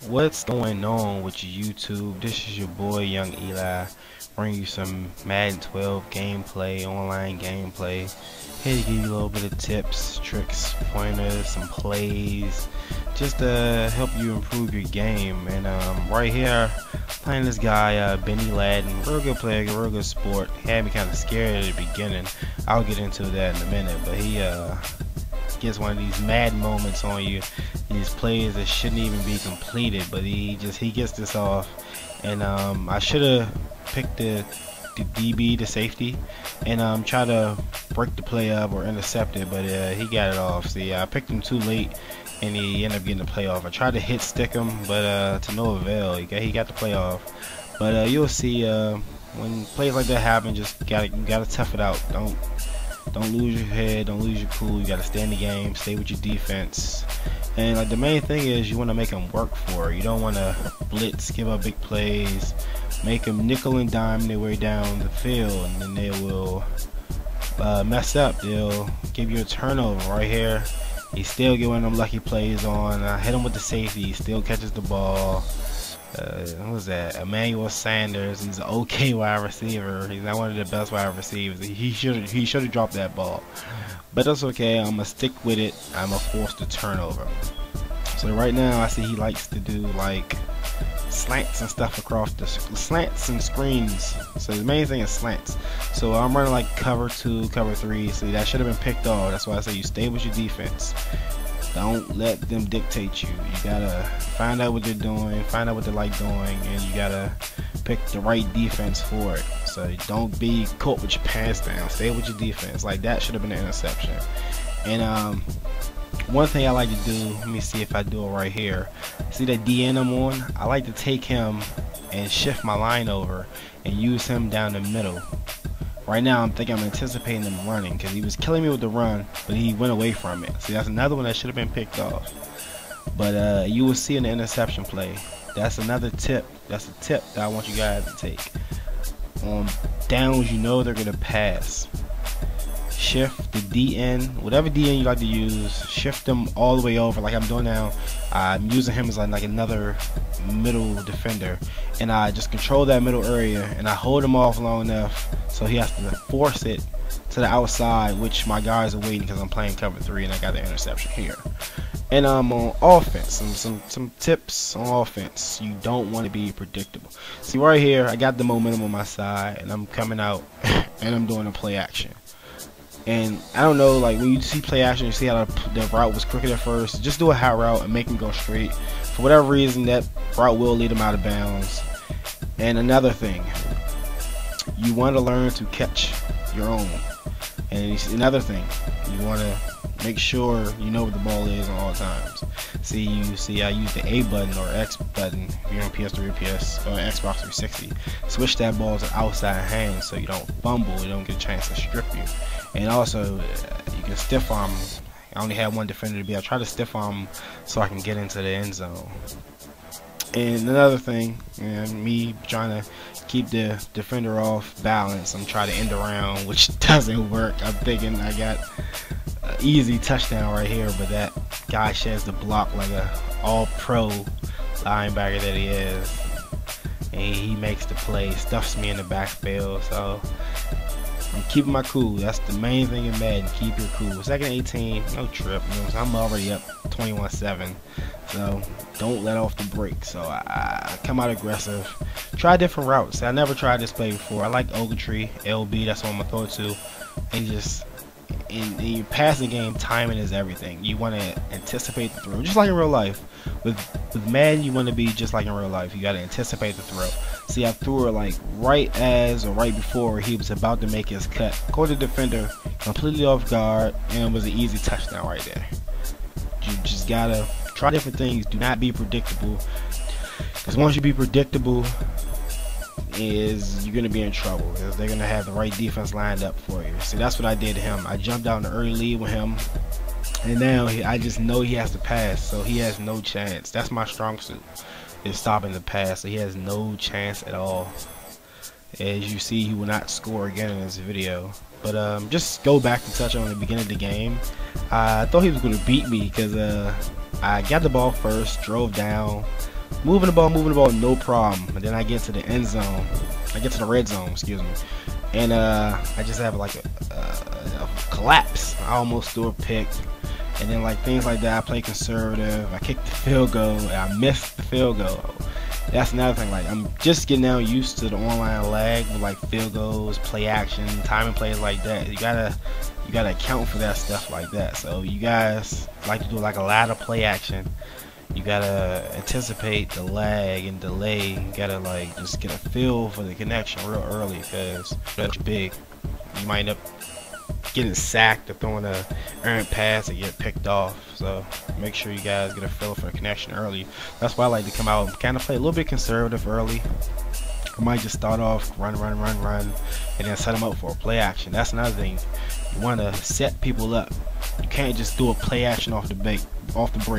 What's going on with YouTube? This is your boy Young Eli, bringing you some Madden 12 gameplay, online gameplay. Here to give you a little bit of tips, tricks, pointers, some plays, just to help you improve your game. And right here, playing this guy, Benny Ladden, real good player, real good sport. He had me kind of scared at the beginning. I'll get into that in a minute, but he gets one of these mad moments on you, these plays that shouldn't even be completed, but he gets this off. And I should have picked the DB, the safety, and try to break the play up or intercept it, but he got it off. See, I picked him too late and he ended up getting the play off. I tried to hit stick him, but to no avail. He got the play off. But you'll see when plays like that happen, you gotta tough it out. Don't lose your head, don't lose your cool. You gotta stay in the game, stay with your defense. And like the main thing is you want to make them work for it. You don't want to blitz, give up big plays, make them nickel and dime their way down the field, and then they will mess up. They'll give you a turnover right here. He still get one of them lucky plays on. I hit him with the safety, he still catches the ball. What was that? Emmanuel Sanders. He's an okay wide receiver. He's not one of the best wide receivers. He should have dropped that ball, but that's okay. I'm gonna stick with it. I'm gonna force the turnover. So right now I see he likes to do like slants and stuff across the slants and screens. So the main thing is slants. So I'm running like cover 2, cover 3. See, that should have been picked off. That's why I say you stay with your defense. Don't let them dictate you. You gotta find out what they're doing, find out what they like doing, and you gotta pick the right defense for it. So don't be caught with your pants down. Stay with your defense. Like that should have been an interception. And one thing I like to do, let me see if I do it right here. See that DN I'm on? I like to take him and shift my line over and use him down the middle. Right now, I'm anticipating him running because he was killing me with the run, but he went away from it. See, that's another one that should have been picked off. But you will see in the interception play. That's another tip. That's a tip that I want you guys to take. On downs, you know they're going to pass. Shift the DN, whatever DN you like to use, shift them all the way over like I'm doing now. I'm using him as like another middle defender, and I just control that middle area and I hold him off long enough so he has to force it to the outside, which my guys are waiting because I'm playing cover 3 and I got the interception here. And on offense, some tips on offense. You don't want to be predictable. See right here, I got the momentum on my side and I'm coming out and I'm doing a play action. And I don't know, like when you see play action, you see how the route was crooked at first. Just do a high route and make him go straight. For whatever reason, that route will lead him out of bounds. And another thing, you want to learn to catch your own. And another thing, you want to make sure you know where the ball is at all times. See, I use the A button or X button if you're on PS3 or Xbox 360. Switch that ball to outside hand so you don't fumble, you don't get a chance to strip you. And also, you can stiff arm. I only had one defender to be. I try to stiff arm so I can get into the end zone. And another thing, me trying to keep the defender off balance, I'm trying to end around, which doesn't work. I'm thinking I got an easy touchdown right here, but that guy sheds the block like a all-pro linebacker that he is. And he makes the play, stuffs me in the backfield. So I'm keeping my cool. That's the main thing in Madden. Keep your cool. Second 18, no trip. You know, I'm already up 21-7. So don't let off the brake. So I come out aggressive. Try different routes. I never tried this play before. I like Ogletree, LB. That's what I'm gonna throw to. And just in your passing game, timing is everything. You want to anticipate the throw, just like in real life. With Madden, you want to be just like in real life. You got to anticipate the throw. See, I threw it like right before he was about to make his cut. Caught the defender completely off guard, and it was an easy touchdown right there. You just gotta try different things. Do not be predictable, because once you be predictable, you're gonna be in trouble, because they're gonna have the right defense lined up for you. See, that's what I did to him. I jumped out in the early lead with him, and now I just know he has to pass, so he has no chance. That's my strong suit, is stopping the pass. So he has no chance at all. As you see, he will not score again in this video. But just go back to touch on the beginning of the game. I thought he was going to beat me because I got the ball first, drove down, moving the ball, no problem. And then I get to the end zone. I get to the red zone, excuse me. And I just have like a collapse. I almost threw a pick. And then like things like that, I play conservative. I kicked the field goal, and I missed the field goal. That's another thing. Like I'm just getting now used to the online lag with like field goals, play action, timing plays like that. You gotta account for that stuff like that. So you guys like to do like a lot of play action. You gotta anticipate the lag and delay. You gotta like just get a feel for the connection real early, because that's big. You might end up getting sacked or throwing a errant pass and get picked off. So make sure you guys get a feel for the connection early. That's why I like to come out and kind of play a little bit conservative early. I might just start off run, and then set them up for a play action. That's another thing. You want to set people up. You can't just do a play action off the break.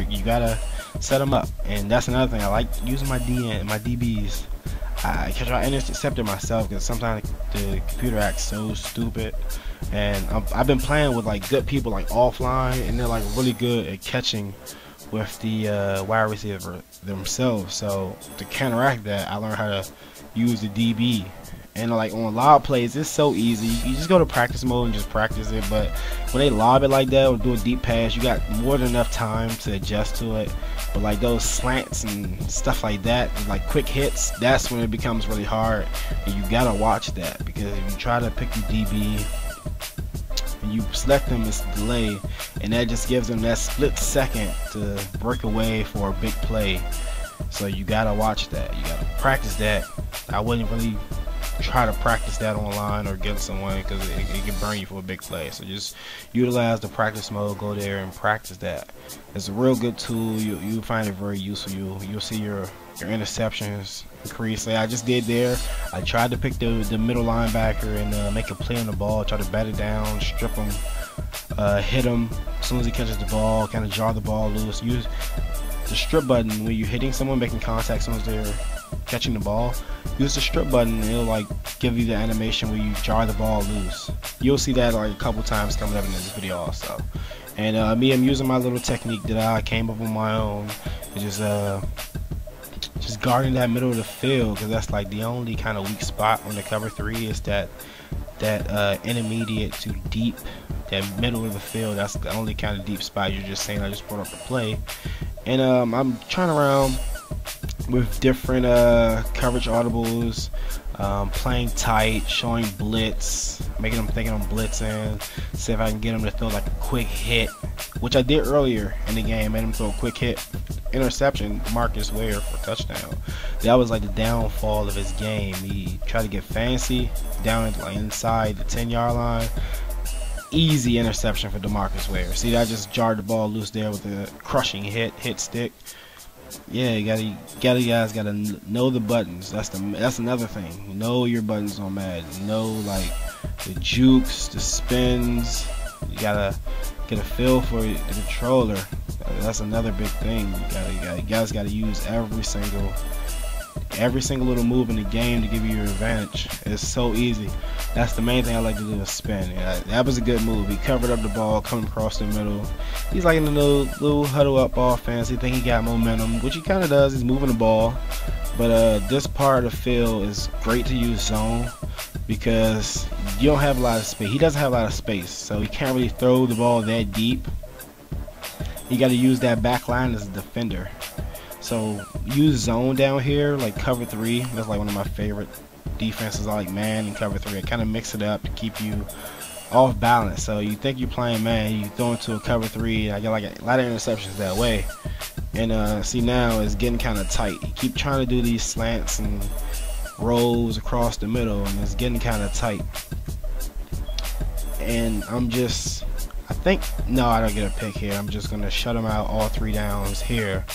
You gotta set them up, and that's another thing. I like using my DBs. Because I intercept it myself, because sometimes the computer acts so stupid. And I've been playing with like good people like offline, and they're like really good at catching with the wide receiver themselves. So to counteract that, I learned how to use the DB. And like on lob plays, it's so easy. You just go to practice mode and just practice it. But when they lob it like that or do a deep pass, you got more than enough time to adjust to it. But like those slants and stuff like that, like quick hits, that's when it becomes really hard. And you gotta watch that, because if you try to pick your DB and you select them, it's delay, and that just gives them that split second to break away for a big play. So you gotta watch that. You gotta practice that. I wouldn't really try to practice that online or get someone, because it can burn you for a big play. So just utilize the practice mode, go there and practice that. It's a real good tool. You'll find it very useful. You'll see your interceptions increase. Like I just did there. I tried to pick the middle linebacker and make a play on the ball, try to bat it down, strip him, hit him as soon as he catches the ball, kind of jar the ball loose. Use the strip button when you're hitting someone, making contact as soon as they're catching the ball. Use the strip button, and it'll like give you the animation where you jar the ball loose. You'll see that like a couple times coming up in this video also. And I'm using my little technique that I came up on my own. It's just guarding that middle of the field, because that's like the only kind of weak spot on the cover 3 is that intermediate to deep, that middle of the field. That's the only kind of deep spot. You're just saying I just brought up the play. And I'm trying around with different coverage audibles, playing tight, showing blitz, making them thinking I'm blitzing, see if I can get them to throw like a quick hit, which I did earlier in the game. Made him throw a quick hit, interception, Marcus Ware for a touchdown. That was like the downfall of his game. He tried to get fancy down like inside the 10-yard line. Easy interception for DeMarcus Ware. See, I just jarred the ball loose there with a crushing hit stick. Yeah, you guys gotta know the buttons. That's another thing. Know your buttons on Madden. Know like the jukes, the spins. You gotta get a feel for the controller. That's another big thing. You guys gotta use every single little move in the game to give you your advantage. It's so easy. That's the main thing I like to do, is spin. Yeah, that was a good move. He covered up the ball, coming across the middle. He's like in a little huddle up offense. He think he got momentum, which he kind of does. He's moving the ball. But this part of the field is great to use zone, because you don't have a lot of space. He doesn't have a lot of space, so he can't really throw the ball that deep. You got to use that back line as a defender. So use zone down here, like cover 3. That's like one of my favorite defenses. I like man and cover 3. I kind of mix it up to keep you off balance. So you think you're playing man, you throw into a cover 3. I get like a lot of interceptions that way. And see, now it's getting kind of tight. You keep trying to do these slants and rolls across the middle, and it's getting kind of tight. And I think, no, I don't get a pick here. I'm just gonna shut them out, all 3 downs here.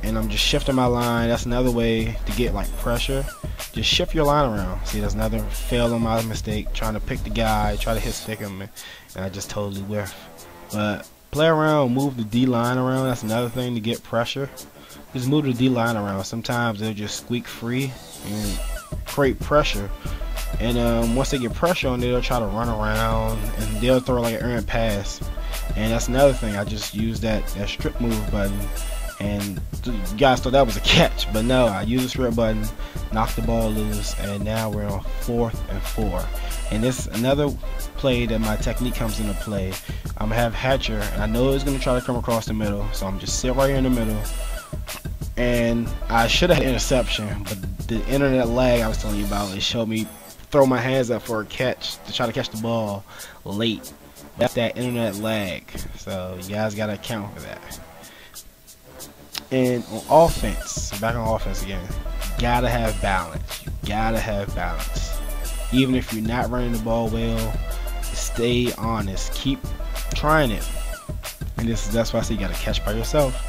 And I'm just shifting my line. That's another way to get like pressure. Just shift your line around. See, that's another fail on my mistake. Trying to pick the guy, try to hit stick him, and I just totally whiff. But play around, move the D line around. That's another thing to get pressure. Just move the D line around. Sometimes they'll just squeak free and create pressure. And once they get pressure on, they'll try to run around and they'll throw like an errant pass. And that's another thing. I just used that strip move button, and you guys thought that was a catch, but no, I used the strip button, knocked the ball loose, and now we're on 4th and 4. And this another play that my technique comes into play. I'm gonna have Hatcher, and I know he's gonna try to come across the middle, so I'm just sit right here in the middle. And I should have had interception, but the internet lag I was telling you about, it showed me throw my hands up for a catch to try to catch the ball late. That's that internet lag, so you guys gotta account for that. And on offense, back on offense again, you gotta have balance. You gotta have balance. Even if you're not running the ball well, stay honest. Keep trying it. And that's why I say you gotta catch by yourself.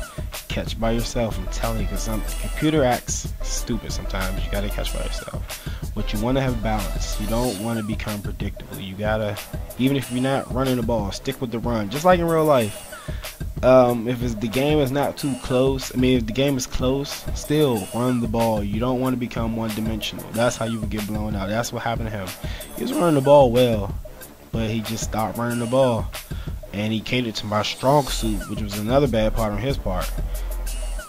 Catch by yourself. I'm telling you, because some computer acts stupid sometimes. You gotta catch by yourself. But you want to have balance. You don't want to become predictable. You gotta, even if you're not running the ball, stick with the run, just like in real life. If the game is not too close, if the game is close, still run the ball. You don't want to become one-dimensional. That's how you would get blown out. That's what happened to him. He was running the ball well, but he just stopped running the ball, and he catered to my strong suit, which was another bad part on his part,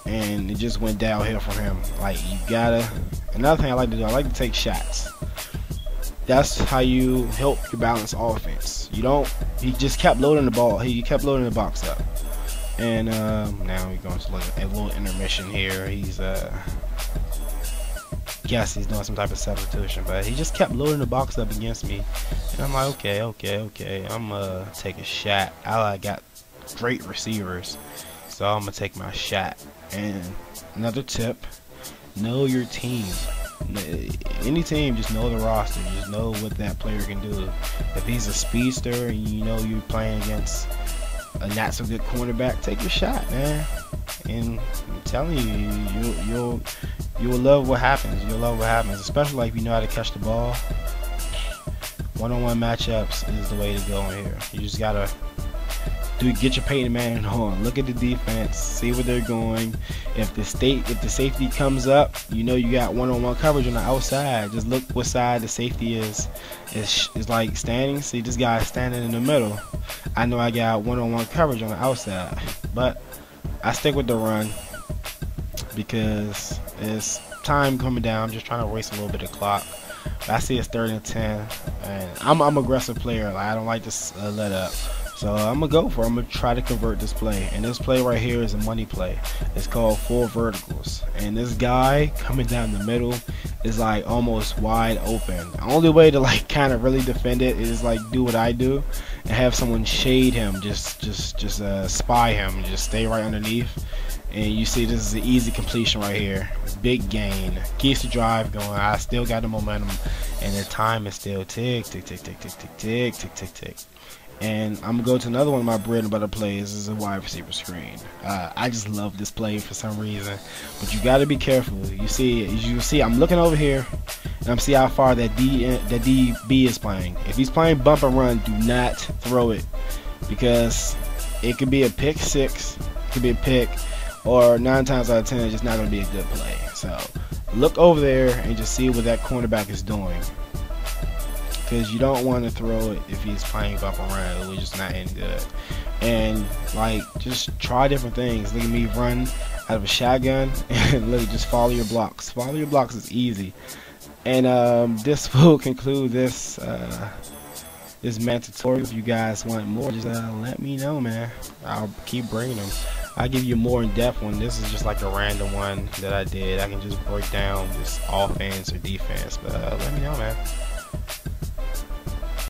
and it just went downhill from him. Like, you gotta. Another thing I like to do, I like to take shots. That's how you help your balanced offense. You don't. He just kept loading the ball. He kept loading the box up. And now we're going to look at a little intermission here. He's guess he's doing some type of substitution, but he just kept loading the box up against me. And I'm like, okay. I'm gonna take a shot. I got great receivers, so I'm gonna take my shot. And another tip: know your team. Any team, just know the roster. Just know what that player can do. If he's a speedster and you know you're playing against a not so good cornerback, take your shot, man. And I'm telling you, you'll love what happens. You'll love what happens, especially like if you know how to catch the ball. One-on-one matchups is the way to go in here. You just gotta get your Peyton Manning on. Look at the defense, see where they're going. If the safety comes up, you know you got one-on-one coverage on the outside. Just look what side the safety is. It's like standing. See, this guy's standing in the middle. I know I got one-on-one coverage on the outside, but I stick with the run because it's time coming down. I'm just trying to waste a little bit of clock. But I see it's 3rd and 10, and I'm an aggressive player. Like, I don't like to let up. So I'm gonna go for it. I'm gonna try to convert this play, and this play right here is a money play. It's called 4 verticals, and this guy coming down the middle is like almost wide open. The only way to like kind of really defend it is like do what I do and have someone shade him, just spy him, and just stay right underneath. And you see this is an easy completion right here. Big gain. Keeps the drive going. I still got the momentum, and the time is still tick, tick, tick, tick, tick, tick, tick, tick, tick, tick. And I'm gonna go to another one of my bread and butter plays. This is a wide receiver screen. I just love this play for some reason, but you got to be careful. You see, I'm looking over here, and I'm see how far that DB is playing. If he's playing bump and run, do not throw it, because it could be a pick 6, it could be a pick, or 9 times out of 10, it's just not gonna be a good play. So look over there and just see what that cornerback is doing, because you don't want to throw it if he's playing bump and run. It's just not any good. And like, just try different things. Look at me run out of a shotgun, and look, just follow your blocks. Follow your blocks is easy. And this will conclude this this man tutorial. If you guys want more, just let me know, man. I'll keep bringing them. I'll give you a more in-depth one. This is just like a random one that I did. I can just break down just offense or defense, but let me know, man.